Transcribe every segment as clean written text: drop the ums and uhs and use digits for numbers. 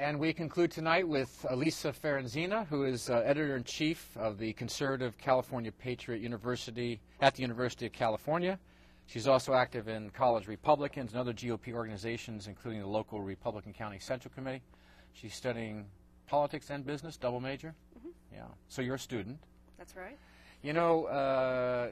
And we conclude tonight with Alisa Faranzena, who is editor-in-chief of the conservative California Patriot University at the University of California. She's also active in College Republicans and other GOP organizations, including the local Republican County Central Committee. She's studying politics and business, double major. Mm-hmm. Yeah. So you're a student. That's right. You know,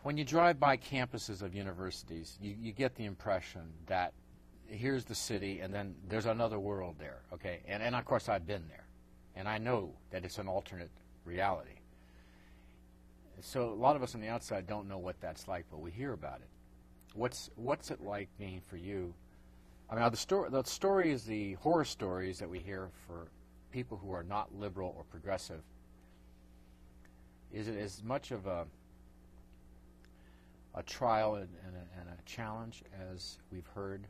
when you drive by campuses of universities, you get the impression that here's the city, and then there's another world there, okay? And of course, I've been there, and I know that it's an alternate reality. So a lot of us on the outside don't know what that's like, but we hear about it. What's it like being for you? I mean, the stories, the horror stories that we hear for people who are not liberal or progressive, is it as much of a trial and a challenge as we've heard?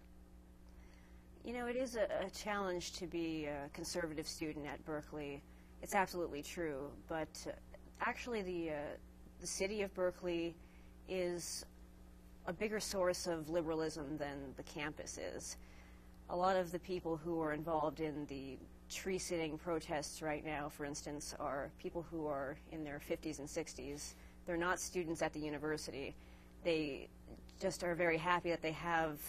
You know, it is a challenge to be a conservative student at Berkeley. It's absolutely true. But actually, the city of Berkeley is a bigger source of liberalism than the campus is. A lot of the people who are involved in the tree-sitting protests right now, for instance, are people who are in their 50s and 60s. They're not students at the university. They just are very happy that they have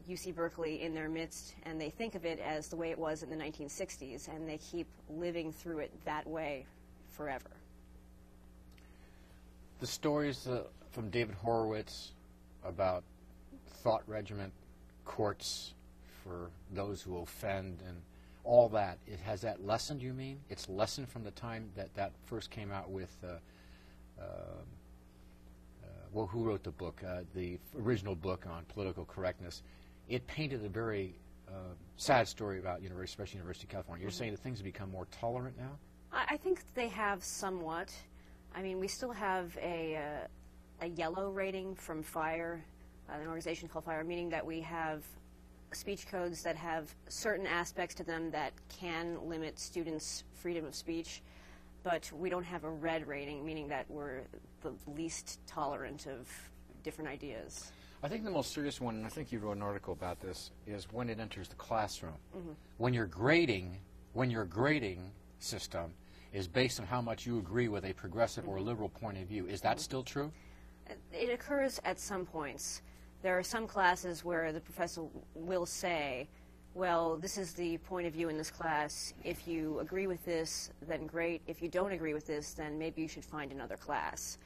UC Berkeley in their midst, and they think of it as the way it was in the 1960s, and they keep living through it that way forever. The stories from David Horowitz about thought regiment courts for those who offend and all that, has that lessened, you mean? It's lessened from the time that first came out with well, who wrote the book? The original book on political correctness. It painted a very sad story about especially University of California. You're saying that things have become more tolerant now? I think they have somewhat. I mean, we still have a yellow rating from FIRE, an organization called FIRE, meaning that we have speech codes that have certain aspects to them that can limit students' freedom of speech, but we don't have a red rating, meaning that we're the least tolerant of different ideas. I think the most serious one, and I think you wrote an article about this, is when it enters the classroom. Mm-hmm. When your grading system is based on how much you agree with a progressive or liberal point of view. Is that still true? It occurs at some points. There are some classes where the professor will say, well, this is the point of view in this class. If you agree with this, then great. If you don't agree with this, then maybe you should find another class.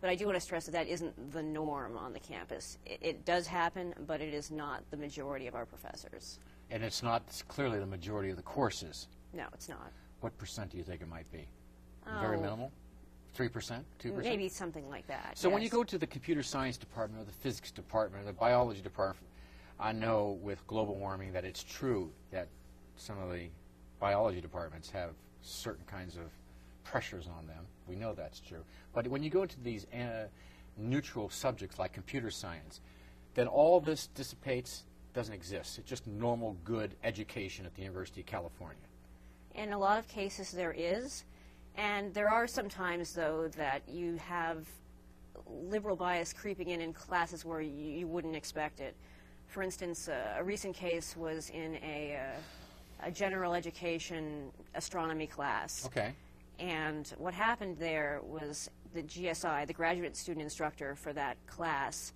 But I do want to stress that that isn't the norm on the campus. It does happen, but it is not the majority of our professors. And it's not clearly the majority of the courses? No, it's not. What percent do you think it might be? Very minimal? 3%? 2%? Maybe something like that. So when you go to the computer science department or the physics department or the biology department, I know with global warming that it's true that some of the biology departments have certain kinds of pressures on them. We know that's true. But when you go into these neutral subjects like computer science, then all this dissipates, doesn't exist. It's just normal, good education at the University of California. In a lot of cases there is, and there are some times, though, that you have liberal bias creeping in classes where you wouldn't expect it. For instance, a recent case was in a general education astronomy class. Okay. And what happened there was the GSI, the graduate student instructor for that class,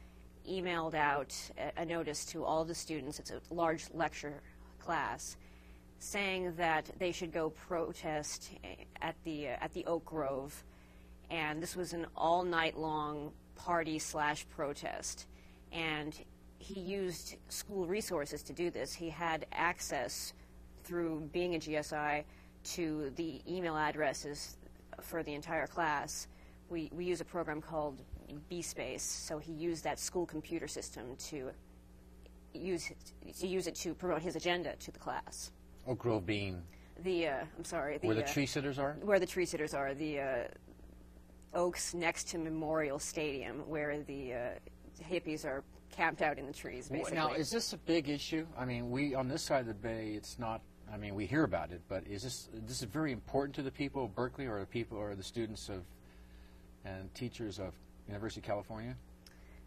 emailed out a notice to all the students. It's a large lecture class, saying that they should go protest at the Oak Grove, and this was an all-night-long party/protest. And he used school resources to do this. He had access through being a GSI to the email addresses for the entire class. We use a program called bSpace, so he used that school computer system to use it to promote his agenda to the class. Oak Grove being where the tree sitters are? Where the tree sitters are, the oaks next to Memorial Stadium, where the hippies are camped out in the trees, basically. Now, is this a big issue? I mean, we on this side of the bay, it's not. I mean, we hear about it, but is this very important to the people of Berkeley, or the students of and teachers of University of California?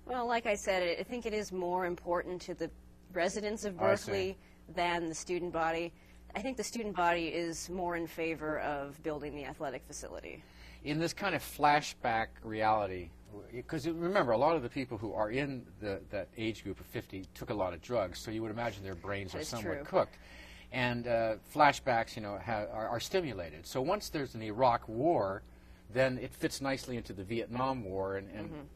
Well, like I said, I think it is more important to the residents of Berkeley than the student body. I think the student body is more in favor of building the athletic facility. In this kind of flashback reality, because remember, a lot of the people who are in that age group of 50 took a lot of drugs, so you would imagine their brains are somewhat cooked. And flashbacks, you know, are stimulated. So once there's an Iraq war, then it fits nicely into the Vietnam War. And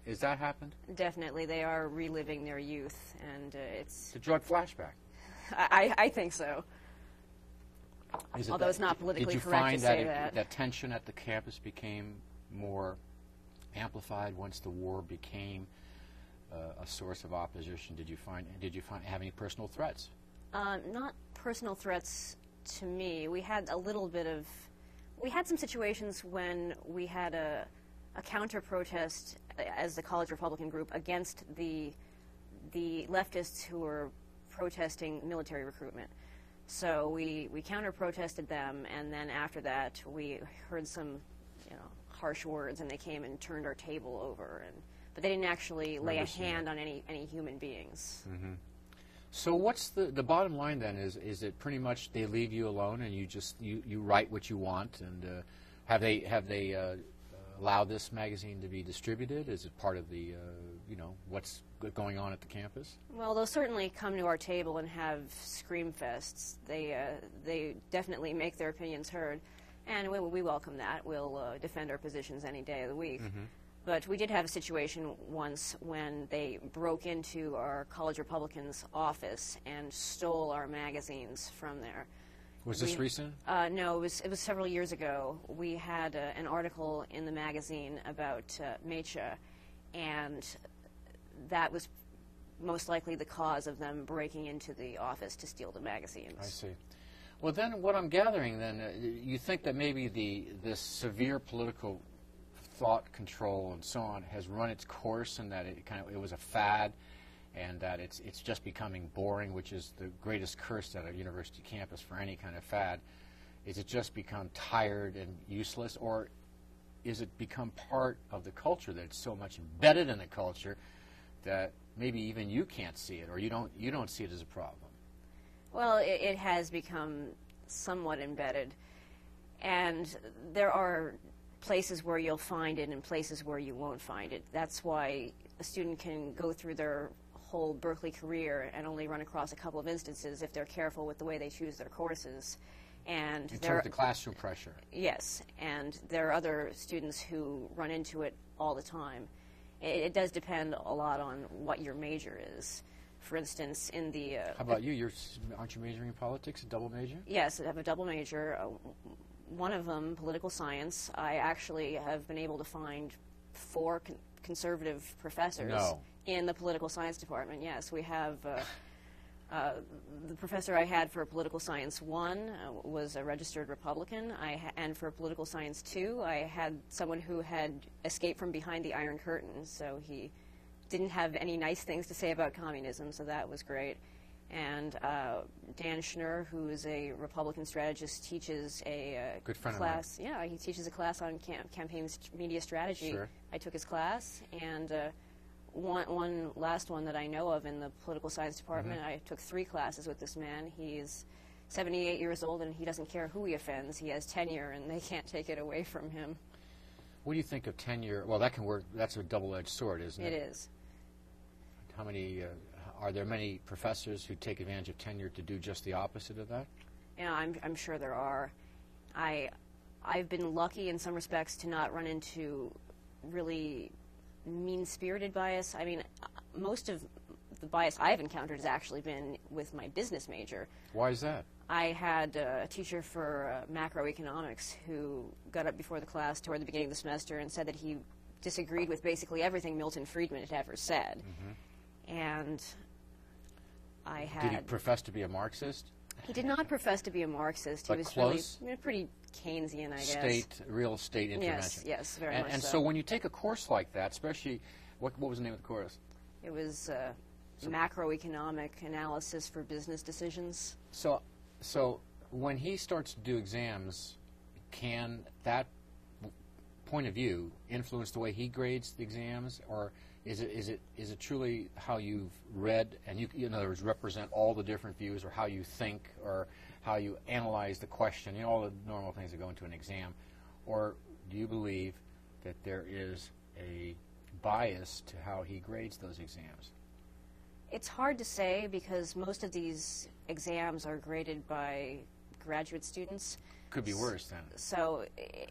has that happened? Definitely. They are reliving their youth, and it's... The drug flashback. I think so. Although it's not politically correct to say that. Did you find that tension at the campus became more amplified once the war became a source of opposition? Did you have any personal threats? Not personal threats to me. We had some situations when we had a counter-protest as the college Republican group against the leftists who were protesting military recruitment. So we counter-protested them, and then after that we heard some, you know, harsh words, and they came and turned our table over. But they didn't actually lay a hand on any human beings. Mm-hmm. So what's the bottom line then? Is it pretty much they leave you alone and you just you write what you want? And have they allowed this magazine to be distributed? Is it part of the you know, what's going on at the campus? Well, they'll certainly come to our table and have scream fests. They definitely make their opinions heard, and we welcome that. We'll defend our positions any day of the week. Mm-hmm. But we did have a situation once when they broke into our college Republicans' office and stole our magazines from there. Was this recent? No, it was several years ago. We had an article in the magazine about Mecha, and that was most likely the cause of them breaking into the office to steal the magazines. I see. Well, then what I'm gathering then, you think that maybe this severe political thought control and so on has run its course, and that it was a fad, and that it's just becoming boring, which is the greatest curse at a university campus for any kind of fad. Is it just become tired and useless, or is it become part of the culture, that it's so much embedded in the culture that maybe even you can't see it, or you don't see it as a problem? Well, it has become somewhat embedded, and there are places where you'll find it and places where you won't find it. That's why a student can go through their whole Berkeley career and only run across a couple of instances if they're careful with the way they choose their courses. And in terms of the classroom pressure. Yes, and there are other students who run into it all the time. It does depend a lot on what your major is. For instance, in the... How about you? Aren't you majoring in politics, a double major? Yes, I have a double major. One of them, political science. I actually have been able to find 4 conservative professors in the political science department. Yes, we have the professor I had for political science 1 was a registered Republican, and for political science 2, I had someone who had escaped from behind the Iron Curtain, so he didn't have any nice things to say about communism, so that was great. And Dan Schnur, who is a Republican strategist, teaches a good friend class. Of mine. Yeah, he teaches a class on campaign media strategy. Sure. I took his class, and one last one that I know of in the political science department, I took 3 classes with this man. He's 78 years old, and he doesn't care who he offends. He has tenure, and they can't take it away from him. What do you think of tenure? Well, that can work. That's a double-edged sword, isn't it? It is. How many? Are there many professors who take advantage of tenure to do just the opposite of that? Yeah, I'm sure there are. I've been lucky in some respects to not run into really mean-spirited bias. I mean, most of the bias I've encountered has actually been with my business major. Why is that? I had a teacher for macroeconomics who got up before the class toward the beginning of the semester and said that he disagreed with basically everything Milton Friedman had ever said. And I had... Did he profess to be a Marxist? He did not profess to be a Marxist. But he was close? really pretty Keynesian, I guess. Real estate intervention. Yes, very much and so when you take a course like that, especially, what was the name of the course? It was macroeconomic analysis for business decisions. So when he starts to do exams, can that point of view influence the way he grades the exams, or is it truly how you've read and you in other words represent all the different views, or how you think, or how you analyze the question, you know, all the normal things that go into an exam, or do you believe that there is a bias to how he grades those exams? It's hard to say because most of these exams are graded by graduate students. Could be worse then. So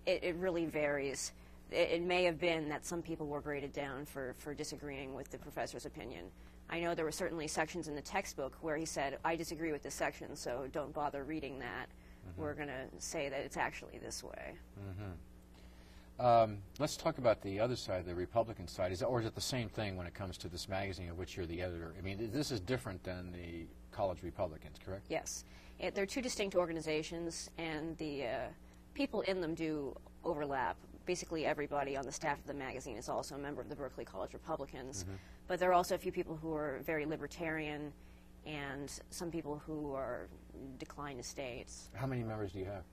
it really varies. It may have been that some people were graded down for disagreeing with the professor's opinion. I know there were certainly sections in the textbook where he said, I disagree with this section, so don't bother reading that. Mm-hmm. We're going to say that it's actually this way. Mm-hmm. Let's talk about the other side, the Republican side. Or is it the same thing when it comes to this magazine of which you're the editor? I mean, this is different than the college Republicans, correct? Yes. They're two distinct organizations, and the people in them do overlap. Basically everybody on the staff of the magazine is also a member of the Berkeley College Republicans. Mm-hmm. But there are also a few people who are very libertarian and some people who are declined estates. How many members do you have?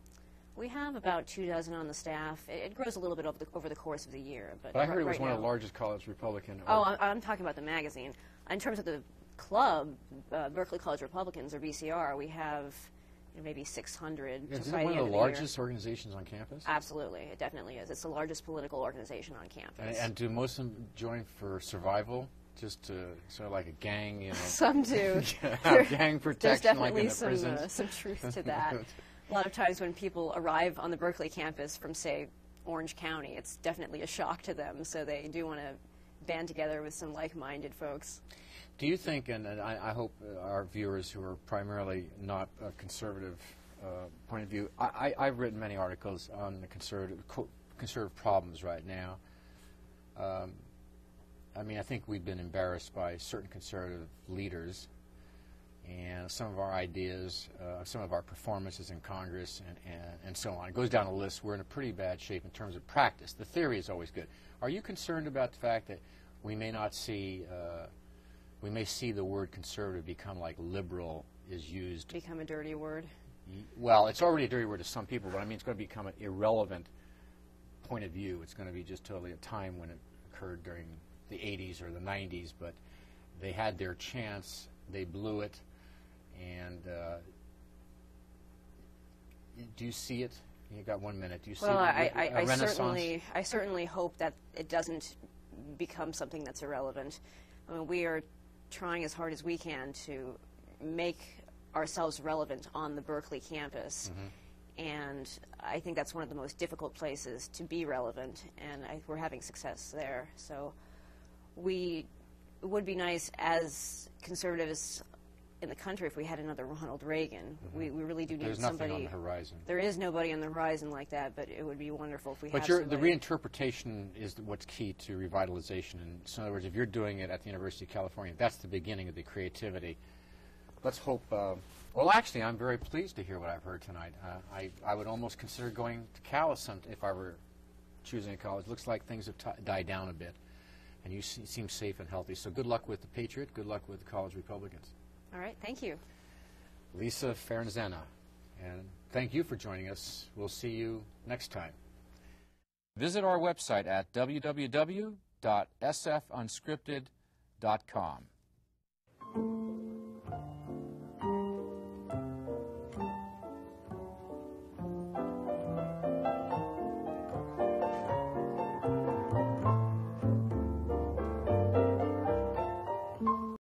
We have about 24 on the staff. It grows a little bit over the course of the year. But I heard it was one of the largest college Republican. Oh, I'm talking about the magazine. In terms of the club, Berkeley College Republicans, or BCR, we have maybe 600. Is it one of the largest organizations on campus? Absolutely, it definitely is. It's the largest political organization on campus. And do most of them join for survival? Just to sort of like a gang, you know? Some do. Gang protection, like in the prisons? There's definitely some truth to that. A lot of times when people arrive on the Berkeley campus from, say, Orange County, it's definitely a shock to them, so they do want to band together with some like-minded folks. Do you think, and I hope our viewers who are primarily not a conservative point of view, I've written many articles on the conservative problems right now. I mean, I think we've been embarrassed by certain conservative leaders and some of our ideas, some of our performances in Congress, and so on. It goes down a list. We're in a pretty bad shape in terms of practice. The theory is always good. Are you concerned about the fact that we may not see, we may see the word conservative become like liberal is used? Become a dirty word? Well, it's already a dirty word to some people, but I mean it's going to become an irrelevant point of view. It's going to be just totally a time when it occurred during the 80s or the 90s, but they had their chance, they blew it, and do you see it? You got 1 minute. Do you see a renaissance? I certainly hope that it doesn't become something that's irrelevant. I mean, we are trying as hard as we can to make ourselves relevant on the Berkeley campus. Mm-hmm. And I think that's one of the most difficult places to be relevant, and we're having success there. So it would be nice as conservatives in the country if we had another Ronald Reagan. Mm-hmm. We really do need somebody. There's nothing on the horizon. There is nobody on the horizon like that, but it would be wonderful if we had somebody. But the reinterpretation is what's key to revitalization. And so in other words, if you're doing it at the University of California, that's the beginning of the creativity. Let's hope. Well, actually, I'm very pleased to hear what I've heard tonight. I would almost consider going to Callison if I were choosing a college. Looks like things have died down a bit, and you seem safe and healthy. So good luck with the Patriot. Good luck with the College Republicans. All right, thank you. Alisa Faranzena, and thank you for joining us. We'll see you next time. Visit our website at www.sfunscripted.com.